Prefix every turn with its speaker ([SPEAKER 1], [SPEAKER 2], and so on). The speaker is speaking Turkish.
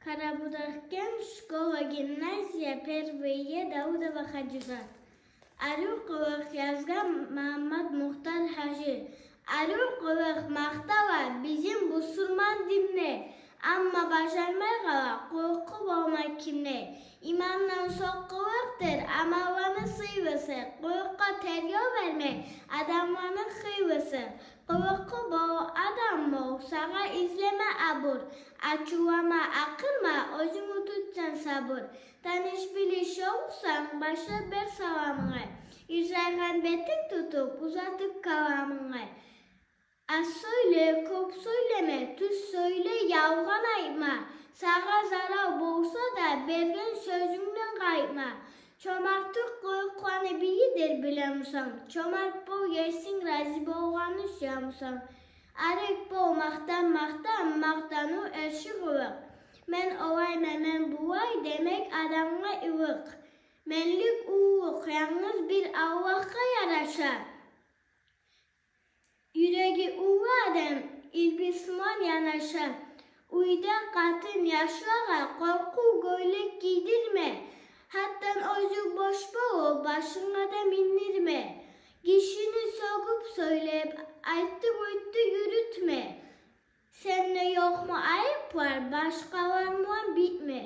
[SPEAKER 1] Карабудаккан школа гимназия первые Даудова Хаджизад. Ару қылық язған Мамад Мұхтар Хажи. Ару қылық мақтала bizim бұсырман димне. Amma başarmay qala qorqub olmak kimne. İmandan soqqılıqdır, amallarını sıyvısı. Qorqa teryo vermek, adamlarını xıyvısı. Qorqub ol adam ol, sağa izleme abur. Açulama, akılma, özünü tutsan sabır. Tanış biliş olsan, başla bir salamını. Yüzlerden betin tutup, uzatıp kalamını. Az söyle, çok söyleme, tuz söyle, yalgan aytma. Sağa zarar bolsa da bergen sözünden kaytma. Çomartlık korklanı biyidir bilemusan. Çomart bol yersin, razı bolganı süyamusan. Arık bol maktanı erşik ılık. Men olay men bulay demek adamla ılık. Menlik uğuk, yalnız bir Allah'a yaraşar. Yüreği uğru adam, ilbisman yanaşar. Uyda katın yaşlara korku göylek giydirme. Hatta özü boş bol, başına da mindirme. Kişini sokup söyleyip, ayttı yürütme. Sende yok mu ayıp var, başkalarına bitme.